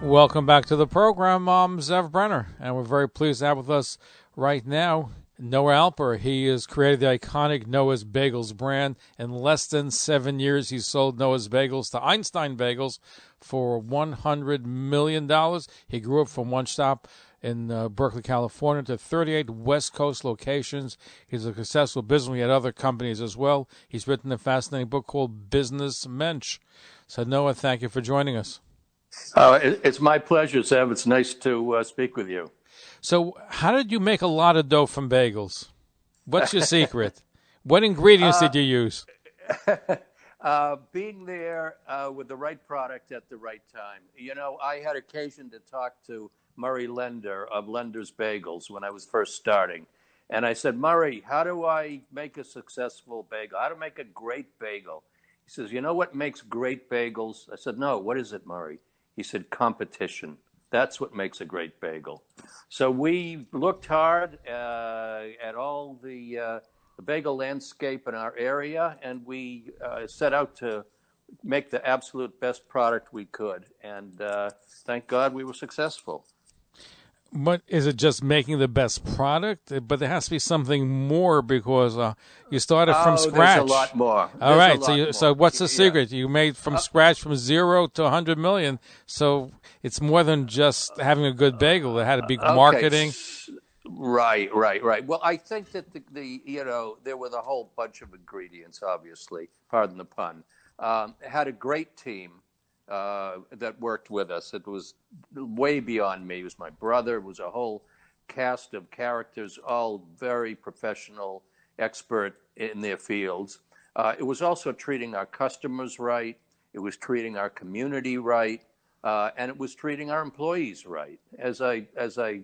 Welcome back to the program. I'm Zev Brenner, and we're very pleased to have with us right now Noah Alper. He has created the iconic Noah's Bagels brand. In less than 7 years, he sold Noah's Bagels to Einstein Bagels for $100 million. He grew up from one stop in Berkeley, California, to 38 West Coast locations. He's a successful businessman. He had other companies as well. He's written a fascinating book called Business Mensch. So, Noah, thank you for joining us. It's my pleasure, Zev. It's nice to speak with you. So, how did you make a lot of dough from bagels? What's your secret? What ingredients did you use? Being there with the right product at the right time. You know, I had occasion to talk to Murray Lender of Lender's Bagels when I was first starting. And I said, Murray, how do I make a successful bagel? How to make a great bagel? He says, you know what makes great bagels? I said, no, what is it, Murray? He said, competition. That's what makes a great bagel. So we looked hard at all the bagel landscape in our area, and we set out to make the absolute best product we could. And thank God we were successful. But is it just making the best product? But there has to be something more because you started from scratch. There's a lot more. All right. So what's the secret? You made from scratch from 0 to 100 million. So it's more than just having a good bagel. It had to be marketing. Right. Well, I think that there was a whole bunch of ingredients, obviously, pardon the pun. Had a great team that worked with us. It was way beyond me. It was my brother. It was a whole cast of characters, all very professional, expert in their fields. It was also treating our customers right. It was treating our community right. And it was treating our employees right. As I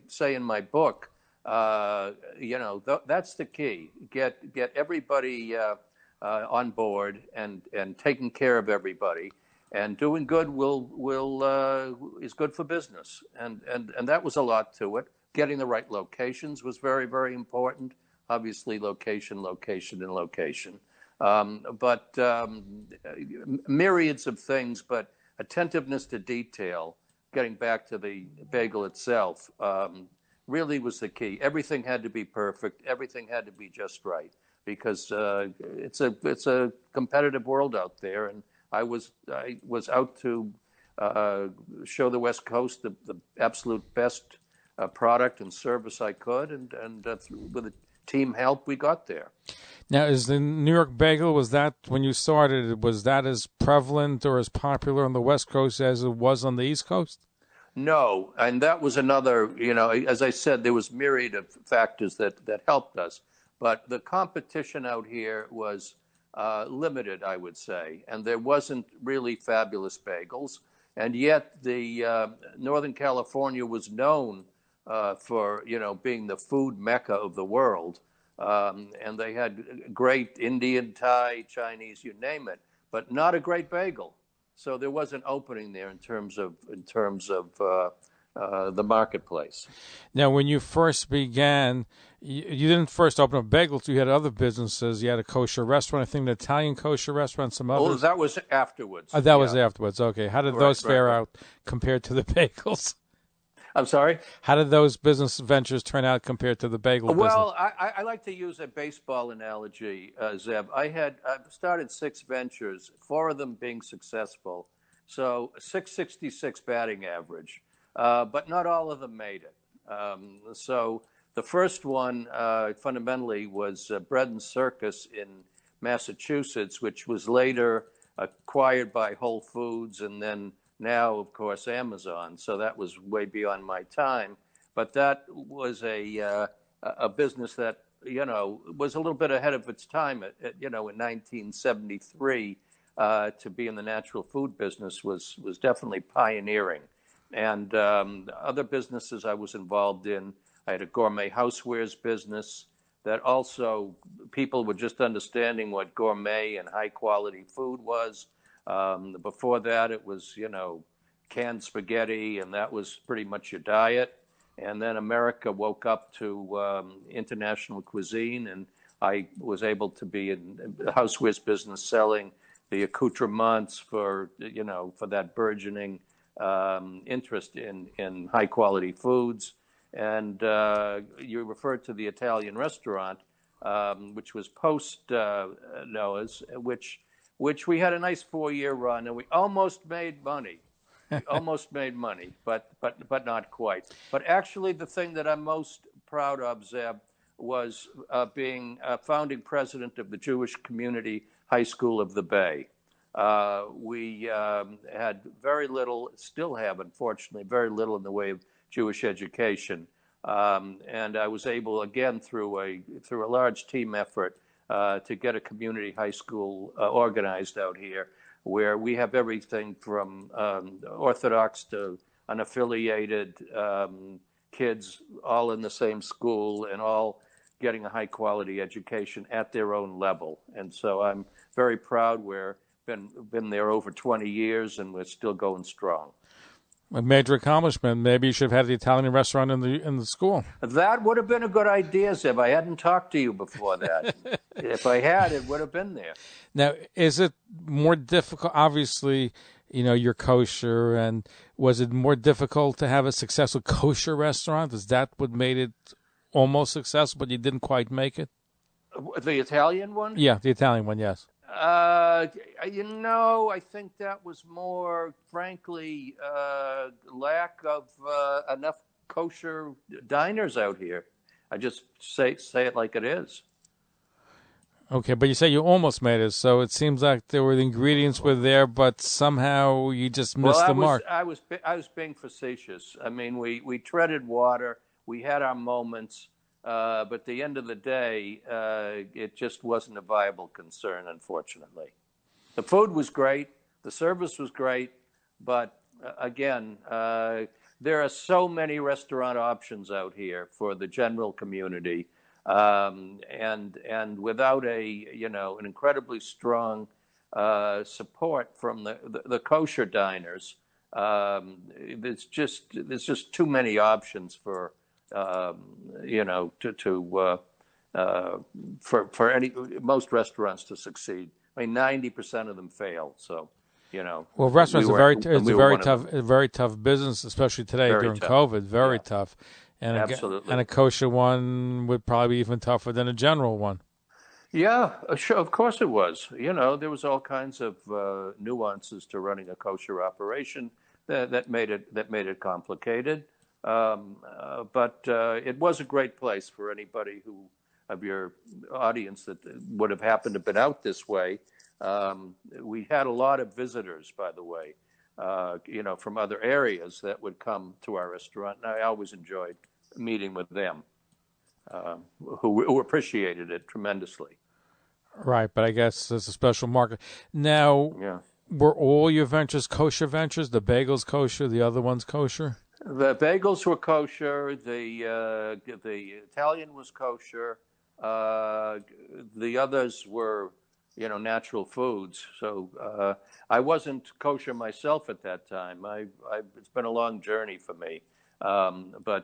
say in my book, that's the key. Get everybody on board and taking care of everybody. And doing good is good for business, and that was a lot to it. Getting the right locations was very, very important. Obviously, location, but myriads of things. But attentiveness to detail, getting back to the bagel itself, really was the key. Everything had to be perfect. Everything had to be just right because it's a competitive world out there, and I was out to show the West Coast the absolute best product and service I could, and with the team help, we got there. Now, is the New York Bagel, was that, when you started, was that as prevalent or as popular on the West Coast as it was on the East Coast? No, and that was another, as I said, there was myriad of factors that helped us, but the competition out here was limited, I would say, and there wasn't really fabulous bagels, and yet the Northern California was known for being the food mecca of the world, and they had great Indian, Thai, Chinese, you name it, but not a great bagel. So there was an opening there in terms of the marketplace. Now, when you first began, you didn't first open up bagels. You had other businesses. You had a kosher restaurant, I think, an Italian kosher restaurant, some others. Oh, that was afterwards. That was afterwards. Okay. How did those fare out compared to the bagels? I'm sorry? How did those business ventures turn out compared to the bagel business? Well, I like to use a baseball analogy, Zeb. I've started 6 ventures, 4 of them being successful. So 666 batting average, but not all of them made it. So the first one fundamentally was Bread and Circus in Massachusetts, which was later acquired by Whole Foods and then now, of course, Amazon. So that was way beyond my time. But that was a business that, was a little bit ahead of its time. In 1973, to be in the natural food business was definitely pioneering. And other businesses I was involved in, I had a gourmet housewares business that also people were just understanding what gourmet and high quality food was. Before that, it was, canned spaghetti, and that was pretty much your diet. And then America woke up to international cuisine, and I was able to be in the housewares business selling the accoutrements for that burgeoning interest in high quality foods. And you referred to the Italian restaurant, which was post Noah's, which we had a nice 4-year run, and we almost made money. We almost made money, but not quite. But actually, the thing that I'm most proud of, Zeb, was being founding president of the Jewish Community High School of the Bay. We had very little, still have, unfortunately, very little in the way of Jewish education. And I was able, again, through a large team effort, to get a community high school organized out here, where we have everything from Orthodox to unaffiliated kids all in the same school and all getting a high quality education at their own level. And so I'm very proud. We've been there over 20 years and we're still going strong. A major accomplishment. Maybe you should have had the Italian restaurant in the school. That would have been a good idea, Zeb. I hadn't talked to you before that. If I had, it would have been there. Now, is it more difficult? Obviously, you're kosher, and was it more difficult to have a successful kosher restaurant? Is that what made it almost successful, but you didn't quite make it? The Italian one? Yeah, the Italian one, yes. I think that was more, frankly, lack of enough kosher diners out here. I just say it like it is. Okay, but you say you almost made it, so it seems like the ingredients were there, but somehow you just missed the mark. I was being facetious. I mean, we treaded water. We had our moments. But at the end of the day, it just wasn't a viable concern, unfortunately. The food was great. The service was great. But again, there are so many restaurant options out here for the general community. And without an incredibly strong support from the kosher diners, there's just too many options for most restaurants to succeed. I mean, 90% of them fail. So, Well, restaurants are very tough business, especially today during COVID. Very tough. And absolutely. And a kosher one would probably be even tougher than a general one. Yeah, sure. Of course it was. There was all kinds of nuances to running a kosher operation that made it complicated. But it was a great place for anybody of your audience that would have happened to have been out this way. We had a lot of visitors, by the way, from other areas that would come to our restaurant. And I always enjoyed meeting with them, who appreciated it tremendously. Right, but I guess there's a special market. Now, Were all your ventures kosher ventures? The bagels kosher, the other ones kosher? The bagels were kosher. The Italian was kosher. The others were, natural foods. So I wasn't kosher myself at that time. It's been a long journey for me. And then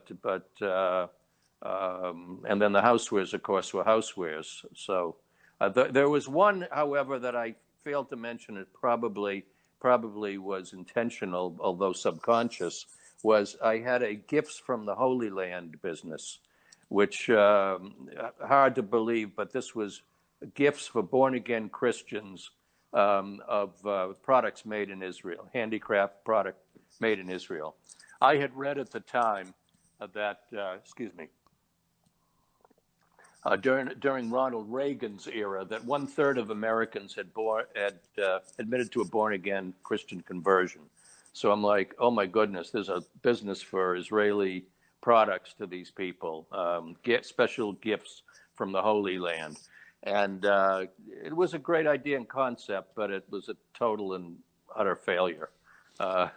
the housewares, of course, were housewares. So there was one, however, that I failed to mention. It probably was intentional, although subconscious. Was I had a gifts from the Holy Land business, which hard to believe, but this was gifts for born-again Christians of products made in Israel, handicraft product made in Israel. I had read at the time that, during Ronald Reagan's era, that 1/3 of Americans had admitted to a born-again Christian conversion. So I'm like, oh my goodness, there's a business for Israeli products to these people, get special gifts from the Holy Land. And it was a great idea and concept, but it was a total and utter failure.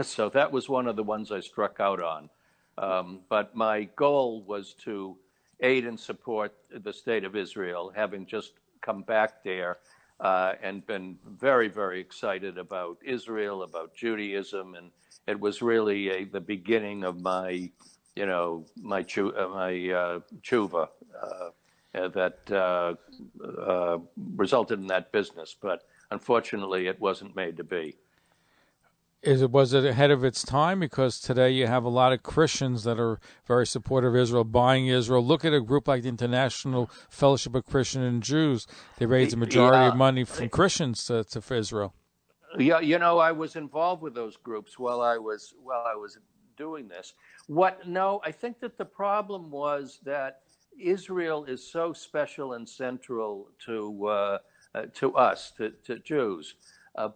So that was one of the ones I struck out on. But my goal was to aid and support the state of Israel, having just come back there and been very, very excited about Israel, about Judaism, and it was really the beginning of my tshuva that resulted in that business. But unfortunately, it wasn't made to be. Was it ahead of its time? Because today you have a lot of Christians that are very supportive of Israel, buying Israel. Look at a group like the International Fellowship of Christian and Jews. They raise a majority of Yeah, money from Christians for Israel. yeah. I was involved with those groups while I was doing this. What? No, I think that the problem was that Israel is so special and central to us, to Jews.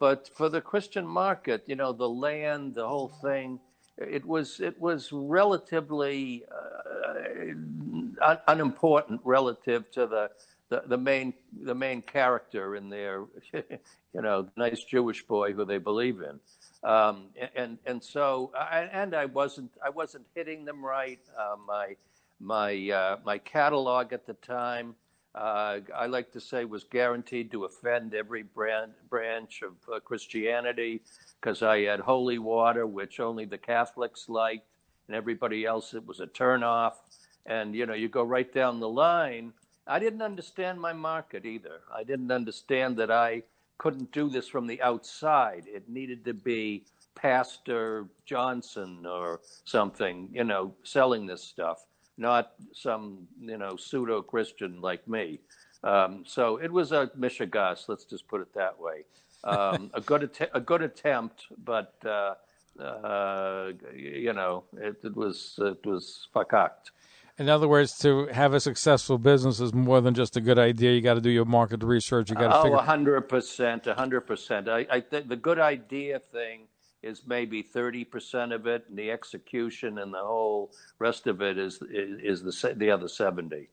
But for the Christian market, the land, the whole thing, it was relatively unimportant relative to the main character in their, the nice Jewish boy who they believe in. I wasn't hitting them right. My catalog at the time, I like to say, was guaranteed to offend every branch of Christianity, because I had holy water, which only the Catholics liked, and everybody else it was a turnoff. And you go right down the line. I didn't understand my market either. I didn't understand that I couldn't do this from the outside. It needed to be Pastor Johnson or something, selling this stuff, not some, pseudo Christian like me. So it was a mishegas. Let's just put it that way. A good attempt, but it was fakakt. In other words, to have a successful business is more than just a good idea. You got to do your market research. You got to figure. 100%, 100%. I think the good idea thing is maybe 30% of it, and the execution and the whole rest of it is the other 70.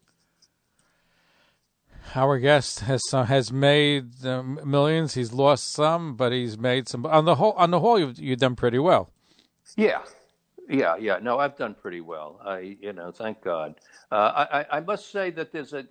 Our guest has made millions. He's lost some, but he's made some. On the whole, you've done pretty well. Yeah. Yeah. No, I've done pretty well. Thank God. I must say that there's an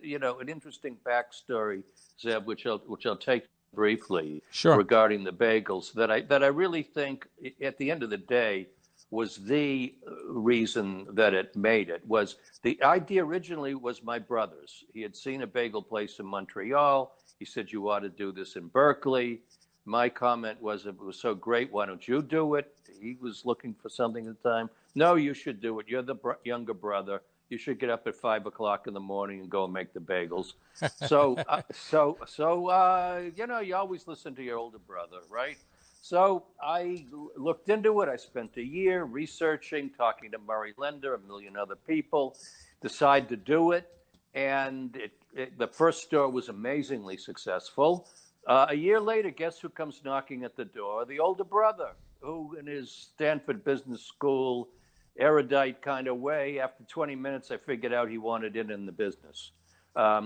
interesting backstory, Zeb, which I'll take briefly. Sure. Regarding the bagels, that I really think at the end of the day was the reason that it made it. Was the idea originally was my brother's. He had seen a bagel place in Montreal. He said, "You ought to do this in Berkeley." My comment was, "It was so great. Why don't you do it?" He was looking for something at the time. "No, you should do it. You're the younger brother. You should get up at 5 o'clock in the morning and go and make the bagels." You always listen to your older brother, right? So I looked into it. I spent a year researching, talking to Murray Lender, a million other people, decided to do it. And the first store was amazingly successful. A year later, guess who comes knocking at the door? The older brother, who in his Stanford Business School erudite kind of way, after 20 minutes, I figured out he wanted in the business. My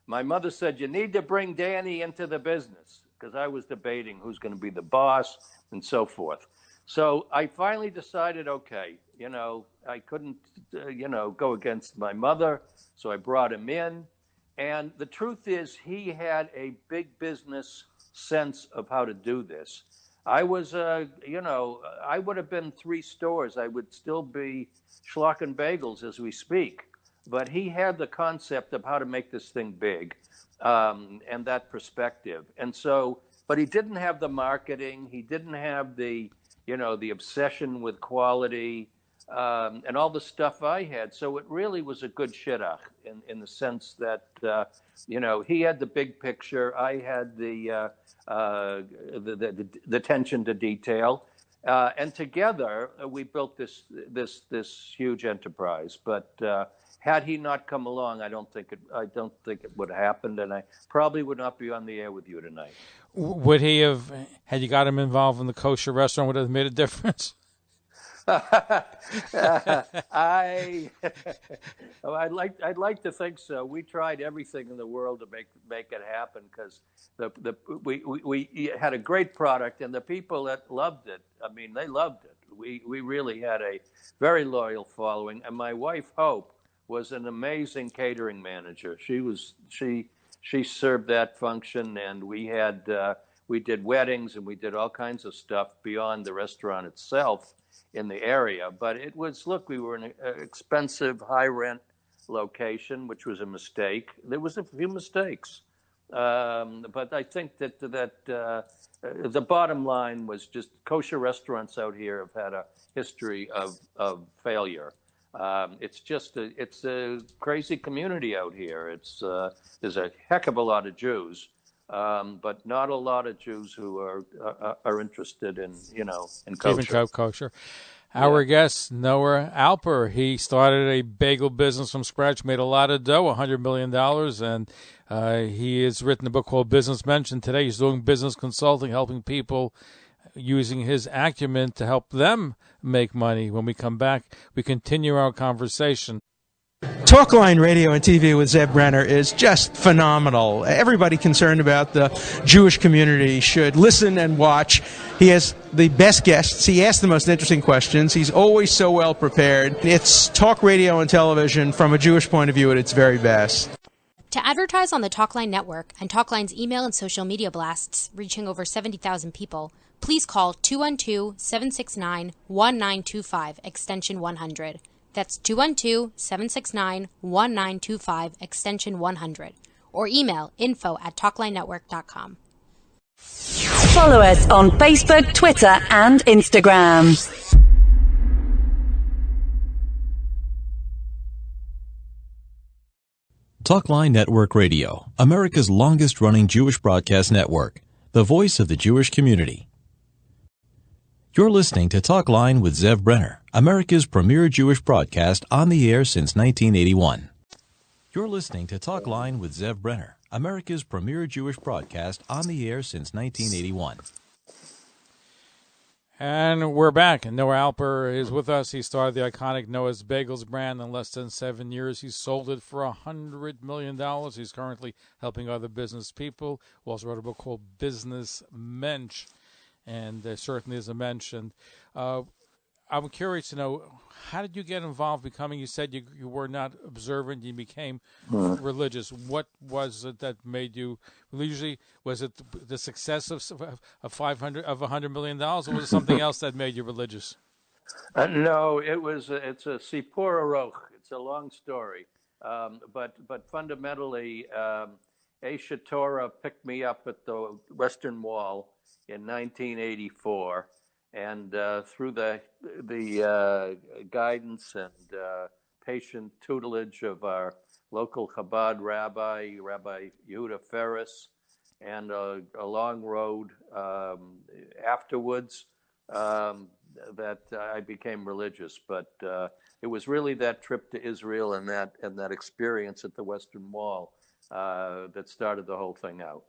mother said, "You need to bring Danny into the business," because I was debating who's going to be the boss and so forth. So I finally decided, okay, I couldn't, go against my mother. So I brought him in. And the truth is, he had a big business sense of how to do this. I was, I would have been 3 stores. I would still be schlocking bagels as we speak. But he had the concept of how to make this thing big, and that perspective. And so, but he didn't have the marketing. He didn't have the obsession with quality, and all the stuff I had. So it really was a good shidduch in the sense that, he had the big picture. I had the attention to detail. And together we built this huge enterprise. But had he not come along, I don't think it would have happened, and I probably would not be on the air with you tonight. Would he have, had you got him involved in the kosher restaurant, would it have made a difference? I'd like to think so. We tried everything in the world to make it happen, because we had a great product, and the people that loved it, I mean, they loved it. We really had a very loyal following, and my wife Hope was an amazing catering manager. She served that function, and we did weddings, and we did all kinds of stuff beyond the restaurant itself in the area. But it was, we were in an expensive, high rent location, which was a mistake. There was a few mistakes. But I think that the bottom line was just kosher restaurants out here have had a history of failure. It's a crazy community out here. There's a heck of a lot of Jews, but not a lot of Jews who are interested in Even kosher. kosher. Yeah. Our guest, Noah Alper, he started a bagel business from scratch, made a lot of dough, $100 million, and he has written a book called Business Mention. Today he's doing business consulting, helping people using his acumen to help them make money. When we come back, we continue our conversation. Talkline Radio and TV with Zev Brenner is just phenomenal. Everybody concerned about the Jewish community should listen and watch. He has the best guests. He asks the most interesting questions. He's always so well prepared. It's talk radio and television from a Jewish point of view at its very best. To advertise on the Talkline network and Talkline's email and social media blasts reaching over 70,000 people, please call 212-769-1925, extension 100. That's 212-769-1925, extension 100. Or email info@talklinenetwork.com. Follow us on Facebook, Twitter, and Instagram. Talkline Network Radio, America's longest-running Jewish broadcast network, the voice of the Jewish community. You're listening to Talkline with Zev Brenner, America's premier Jewish broadcast on the air since 1981. You're listening to Talkline with Zev Brenner, America's premier Jewish broadcast on the air since 1981. And we're back. And Noah Alper is with us. He started the iconic Noah's Bagels brand in less than 7 years. He sold it for $100 million. He's currently helping other business people. He also wrote a book called Business Mensch. And there certainly is a mention. I'm curious to know, how did you get involved becoming, you said you were not observant, you became religious. What was it that made you religiously? Was it the success of $100 million, or was it something else that made you religious? No, it's a Sipur Aroch. It's a long story. But fundamentally, Aisha Torah picked me up at the Western Wall in 1984, and through the guidance and patient tutelage of our local Chabad Rabbi Yehuda Ferris, and a long road afterwards, that I became religious. But it was really that trip to Israel and that experience at the Western Wall that started the whole thing out.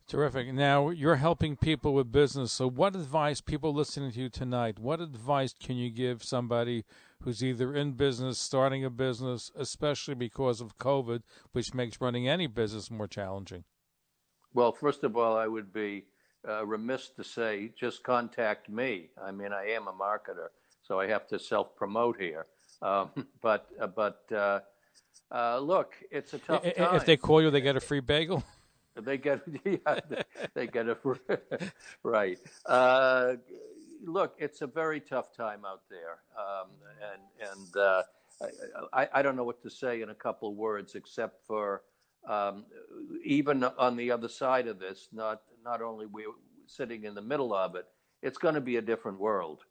Terrific. Now, you're helping people with business. So what advice, people listening to you tonight, what advice can you give somebody who's either in business, starting a business, especially because of COVID, which makes running any business more challenging? Well, first of all, I would be remiss to say, just contact me. I mean, I am a marketer, so I have to self-promote here. But look, it's a tough time. If they call you, they get a free bagel? They get it right. Look, it's a very tough time out there, I don't know what to say in a couple of words, except for even on the other side of this, not only we're sitting in the middle of it, it's going to be a different world,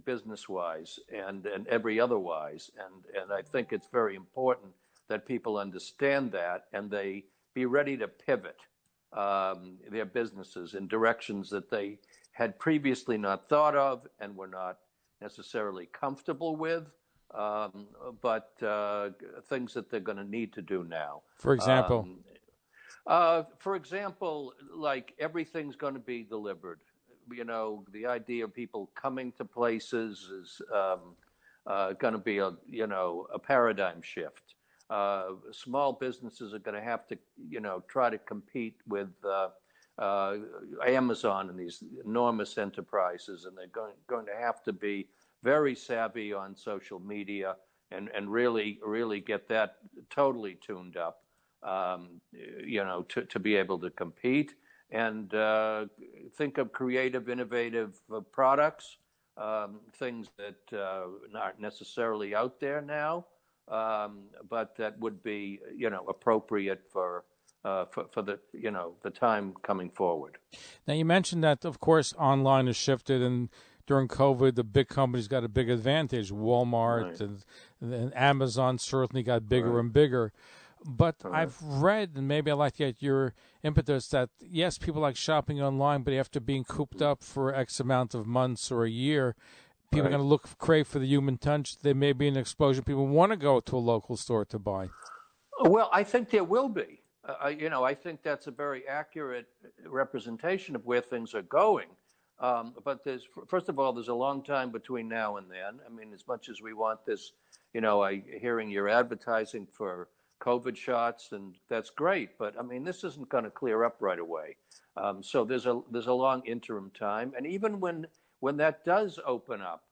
business-wise and every otherwise, and I think it's very important that people understand that and they be ready to pivot their businesses in directions that they had previously not thought of and were not necessarily comfortable with, but things that they're going to need to do now. For example? Like everything's going to be delivered. You know, the idea of people coming to places is going to be a paradigm shift. Small businesses are going to have to, try to compete with Amazon and these enormous enterprises, and they're going to have to be very savvy on social media and really get that totally tuned up, to be able to compete and think of creative, innovative products, things that aren't necessarily out there now. But that would be, appropriate for for the time coming forward. Now, you mentioned that, of course, online has shifted, and during COVID, the big companies got a big advantage. Walmart and Amazon certainly got bigger and bigger. But I've read, and maybe I'd like to get your impetus, that, yes, people like shopping online, but after being cooped up for X amount of months or a year, people are going to crave for the human touch. There may be an explosion. People want to go to a local store to buy. Well, I think there will be. I think that's a very accurate representation of where things are going. But first of all, there's a long time between now and then. I mean, as much as we want this, hearing your advertising for COVID shots, and that's great. But I mean, this isn't going to clear up right away. So there's a long interim time, and even when that does open up,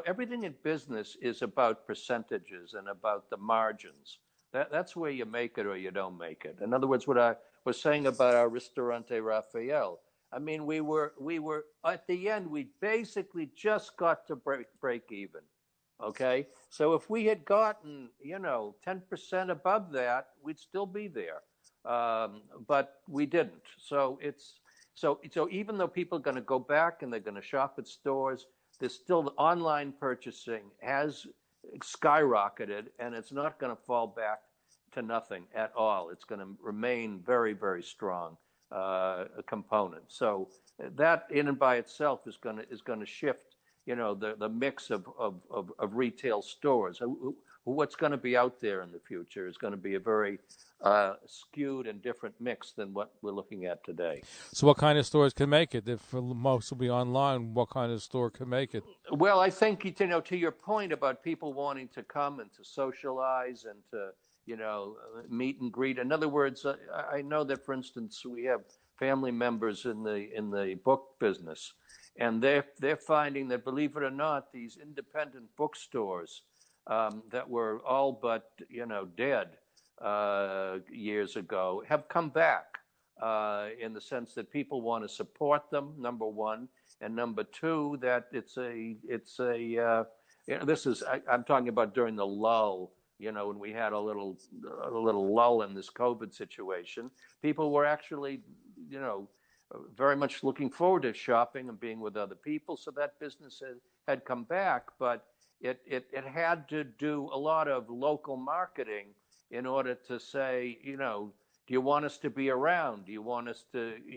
everything in business is about percentages and about the margins. That's where you make it or you don't make it. In other words, what I was saying about our Ristorante Raphael, I mean, we were at the end, we basically just got to break even. Okay, so if we had gotten 10% above that, we'd still be there, but we didn't. So even though people are going to go back and they're going to shop at stores, there's still online purchasing has skyrocketed, and it's not going to fall back to nothing at all. It's going to remain very, very strong component. So that in and by itself is going to shift, the mix of retail stores. What's going to be out there in the future is going to be a very skewed and different mix than what we're looking at today. So what kind of stores can make it? If most will be online, what kind of store can make it? Well, I think, to your point about people wanting to come and to socialize and to, meet and greet. In other words, I know that, for instance, we have family members in the book business, and they're finding that, believe it or not, these independent bookstores that were all but dead years ago have come back in the sense that people want to support them, number one, and number two, that I'm talking about during the lull. When we had a little lull in this COVID situation, people were actually, very much looking forward to shopping and being with other people. So that business had come back, but it had to do a lot of local marketing in order to say, do you want us to be around? Do you want us to, do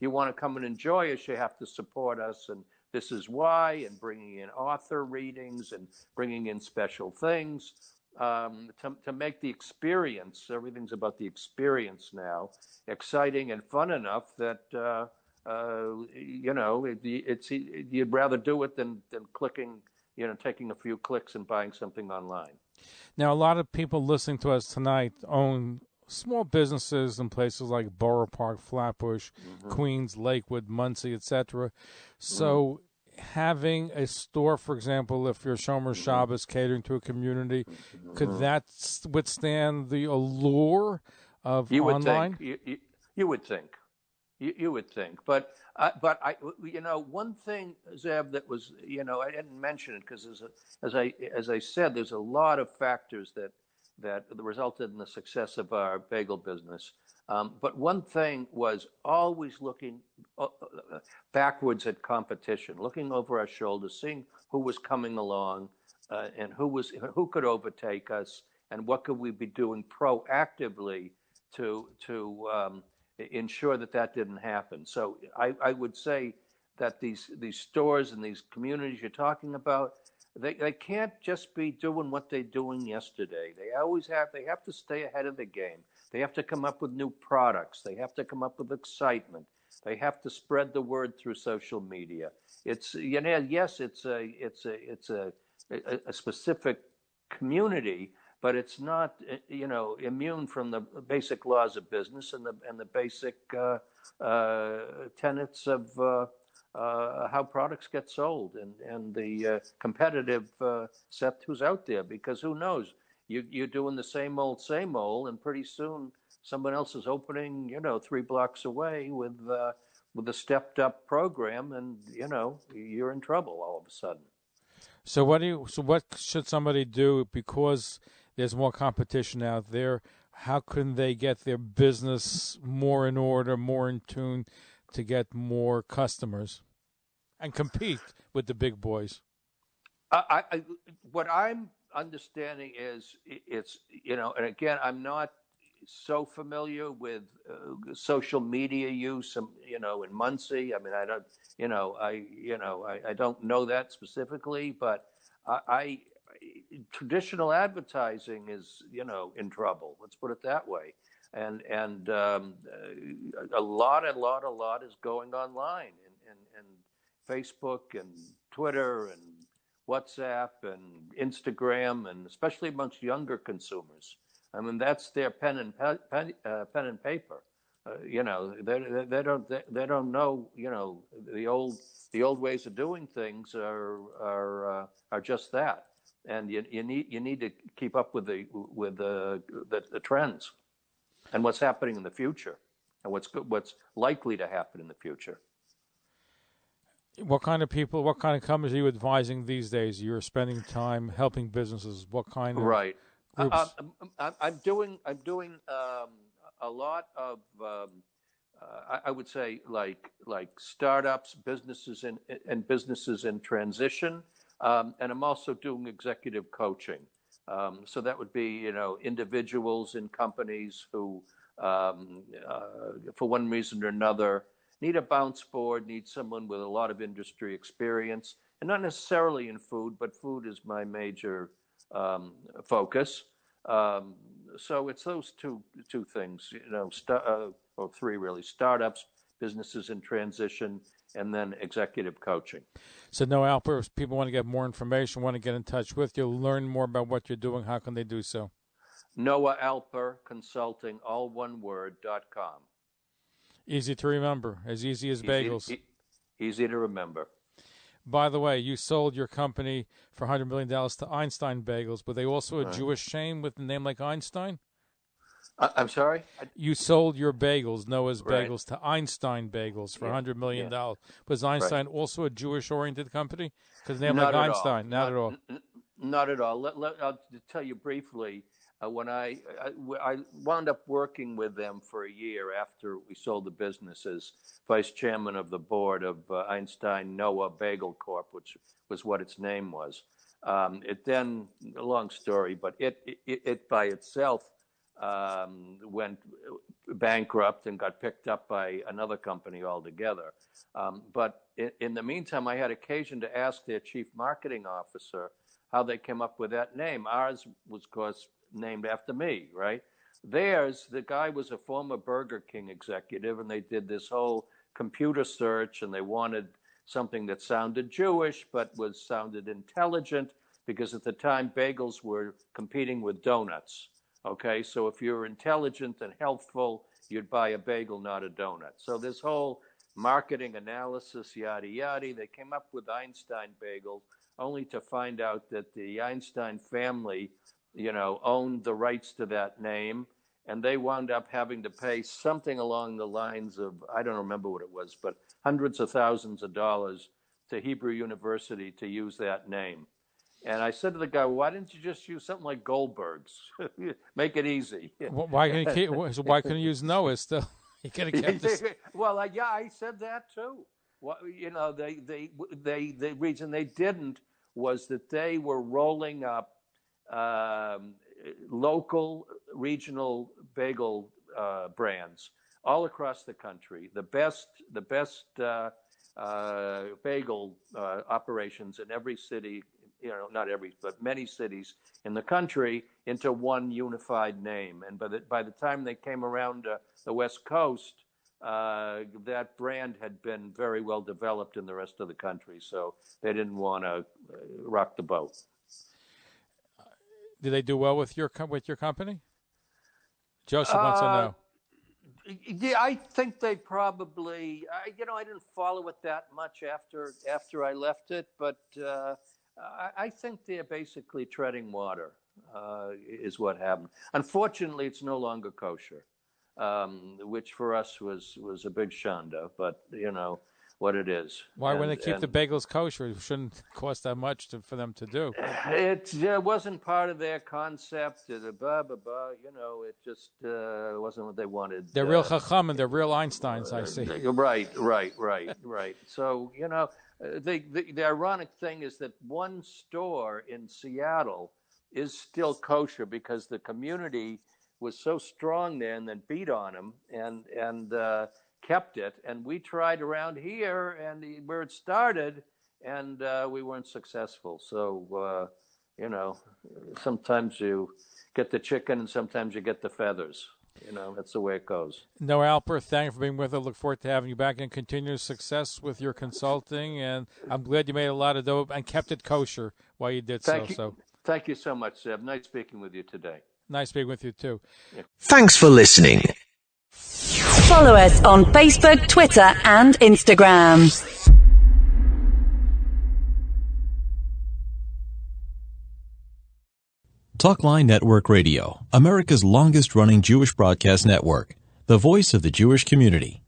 you want to come and enjoy us? You have to support us, and this is why, and bringing in author readings and bringing in special things to make the experience, everything's about the experience now, exciting and fun enough that, you'd rather do it than clicking, taking a few clicks and buying something online. Now, a lot of people listening to us tonight own small businesses in places like Borough Park, Flatbush, Queens, Lakewood, Muncie, etc. So having a store, for example, if you're Shomer Shabbos catering to a community, could that withstand the allure of online? You would think. You would think. But one thing, Zev, that was, I didn't mention it because as I said, there's a lot of factors that resulted in the success of our bagel business. But one thing was always looking backwards at competition, looking over our shoulders, seeing who was coming along and who could overtake us, and what could we be doing proactively to ensure that didn't happen. So I would say that these stores and these communities you're talking about, they can't just be doing what they're doing yesterday. They have to stay ahead of the game. They have to come up with new products. They have to come up with excitement. They have to spread the word through social media. It's it's a specific community, but it's not immune from the basic laws of business and the basic tenets of how products get sold and the competitive set who's out there, because who knows, you're doing the same old, and pretty soon someone else is opening 3 blocks away with a stepped up program, and you're in trouble all of a sudden. So what should somebody do, because there's more competition out there? how can they get their business more in order, more in tune to get more customers and compete with the big boys? What I'm understanding is it's, and again, I'm not so familiar with social media use, in Muncie. I mean, I don't, I don't know that specifically, but I traditional advertising is, in trouble. Let's put it that way. And a lot is going online, and Facebook and Twitter and WhatsApp and Instagram, and especially amongst younger consumers. I mean, that's their pen and paper. They don't know. The old ways of doing things are just that. And you need to keep up with the trends and what's happening in the future, and what's likely to happen in the future. What kind of people, what kind of companies are you advising these days? You're spending time helping businesses. What kind of right? Groups? I'm doing a lot of I would say like startups, businesses and businesses in transition, and I'm also doing executive coaching. So that would be individuals in companies who, for one reason or another, need a bounce board, need someone with a lot of industry experience, and not necessarily in food, but food is my major focus. So it's those two things, or three really: startups, businesses in transition, and then executive coaching. So, no, Alper, if people want to get more information, want to get in touch with you, learn more about what you're doing, how can they do so? Noah Alper Consulting, all one word.com. Easy to remember, as easy as bagels. Easy to remember. By the way, you sold your company for $100 million to Einstein Bagels. Were they also a Jewish chain with a name like Einstein? I'm sorry? You sold your bagels, Noah's Right. Bagels, to Einstein Bagels for $100 million. Was Einstein also a Jewish-oriented company? Because name like Einstein, not at all. Not at all. I'll tell you briefly. When I wound up working with them for a year after we sold the business as vice chairman of the board of Einstein Noah Bagel Corp., which was what its name was. It then, a long story, but it by itself went bankrupt and got picked up by another company altogether. But in the meantime, I had occasion to ask their chief marketing officer how they came up with that name. Ours was, of course, named after me, right? Theirs, the guy was a former Burger King executive, and they did this whole computer search, and they wanted something that sounded Jewish but sounded intelligent, because at the time bagels were competing with donuts. Okay, so if you're intelligent and healthful, you'd buy a bagel, not a donut. So this whole marketing analysis, yada yada, they came up with Einstein Bagel, only to find out that the Einstein family owned the rights to that name, and they wound up having to pay something along the lines of, I don't remember what it was, but hundreds of thousands of dollars to Hebrew University to use that name. And I said to the guy, well, why didn't you just use something like Goldberg's? Make it easy. Why couldn't you use Noah still? You could have kept this. Well, I said that too. Well, the reason they didn't was that they were rolling up local, regional bagel brands all across the country. The best bagel operations in every city, not every, but many cities in the country, into one unified name. And by the time they came around the West Coast, that brand had been very well developed in the rest of the country, so they didn't want to rock the boat. Did they do well with your company? Joseph wants to know. Yeah, I think they probably. I didn't follow it that much after I left it, but I think they're basically treading water. Is what happened. Unfortunately, it's no longer kosher, which for us was a big shanda. But what it is. Why, when they keep the bagels kosher, it shouldn't cost that much for them to do. It wasn't part of their concept. It just wasn't what they wanted. They're real chacham and they're real Einsteins, I see. Right. So, the ironic thing is that one store in Seattle is still kosher because the community was so strong there and then beat on them and kept it. And we tried around here and where it started, and we weren't successful. So, sometimes you get the chicken and sometimes you get the feathers. That's the way it goes. No, Alper, thank you for being with us. Look forward to having you back and continued success with your consulting. And I'm glad you made a lot of dough and kept it kosher while you did so. Thank you so much, Zev. Nice speaking with you today. Nice speaking with you, too. Yeah. Thanks for listening. Follow us on Facebook, Twitter, and Instagram. Talkline Network Radio, America's longest-running Jewish broadcast network, the voice of the Jewish community.